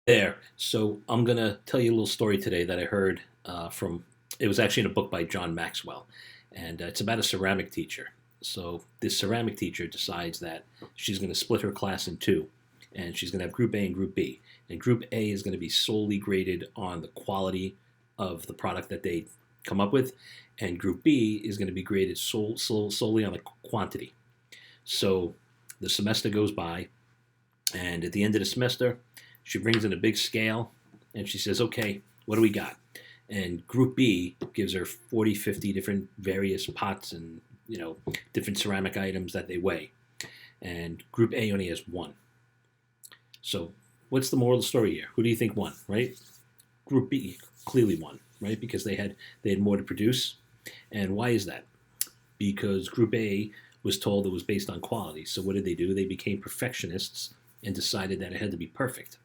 There. So I'm gonna tell you a little story today that I heard from. It was actually in a book by John Maxwell, and it's about a ceramic teacher. So this ceramic teacher decides that she's going to split her class in two, and she's going to have Group A and Group B. And Group A is going to be solely graded on the quality of the product that they come up with, and Group B is going to be graded solely on the quantity. So the semester goes by, and at the end of the semester, she brings in a big scale and she says, okay, what do we got? And Group B gives her 40, 50 different various pots and, different ceramic items that they weigh. And Group A only has one. So what's the moral of the story here? Who do you think won, right? Group B clearly won, right? Because they had more to produce. And why is that? Because Group A was told it was based on quality. So what did they do? They became perfectionists and decided that it had to be perfect.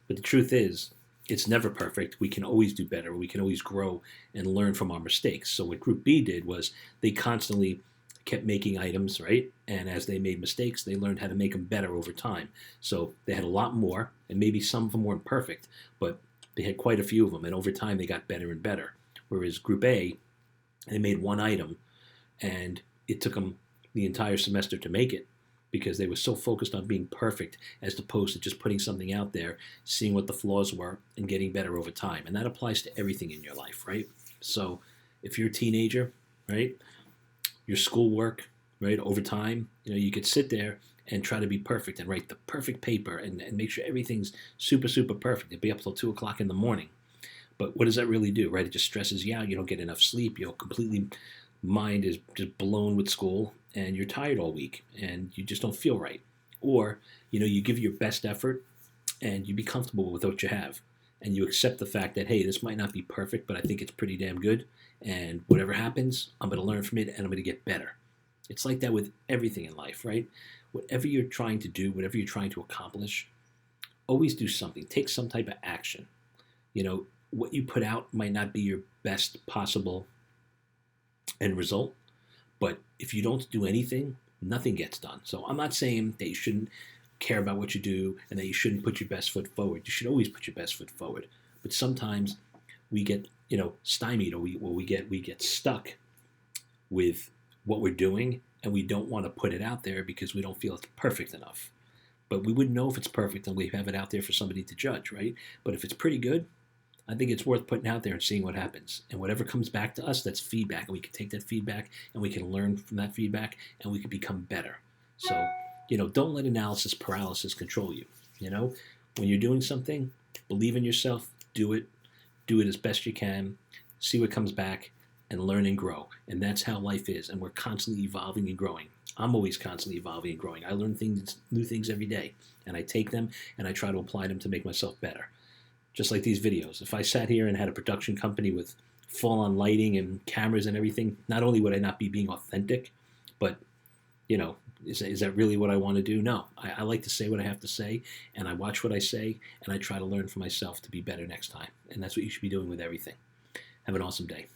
But the truth is, it's never perfect. We can always do better. We can always grow and learn from our mistakes. So what Group B did was they constantly kept making items, right? And as they made mistakes, they learned how to make them better over time. So they had a lot more, and maybe some of them weren't perfect, but they had quite a few of them. And over time, they got better and better. Whereas Group A, they made one item, and it took them the entire semester to make it because they were so focused on being perfect as opposed to just putting something out there, seeing what the flaws were, and getting better over time. And that applies to everything in your life, right? So if you're a teenager, right, your schoolwork, right, over time, you could sit there and try to be perfect and write the perfect paper and make sure everything's super, super perfect. It'd be up till 2 o'clock in the morning. But what does that really do, right? It just stresses you out. You don't get enough sleep. You're completely mind is just blown with school and you're tired all week and you just don't feel right. Or, you give your best effort and you be comfortable with what you have and you accept the fact that, hey, this might not be perfect, but I think it's pretty damn good. And whatever happens, I'm going to learn from it and I'm going to get better. It's like that with everything in life, right? Whatever you're trying to do, whatever you're trying to accomplish, always do something. Take some type of action. What you put out might not be your best possible end result. But if you don't do anything, nothing gets done. So I'm not saying that you shouldn't care about what you do and that you shouldn't put your best foot forward. You should always put your best foot forward. But sometimes we get, stymied or we get stuck with what we're doing and we don't want to put it out there because we don't feel it's perfect enough. But we wouldn't know if it's perfect until we have it out there for somebody to judge, right? But if it's pretty good, I think it's worth putting out there and seeing what happens. And whatever comes back to us, that's feedback. And we can take that feedback and we can learn from that feedback and we can become better. So, don't let analysis paralysis control you. When you're doing something, believe in yourself, do it as best you can, see what comes back, and learn and grow. And that's how life is. And we're constantly evolving and growing. I'm always constantly evolving and growing. I learn new things every day. And I take them and I try to apply them to make myself better. Just like these videos. If I sat here and had a production company with full on lighting and cameras and everything, not only would I not be being authentic, but, is that really what I want to do? No. I like to say what I have to say, and I watch what I say, and I try to learn for myself to be better next time. And that's what you should be doing with everything. Have an awesome day.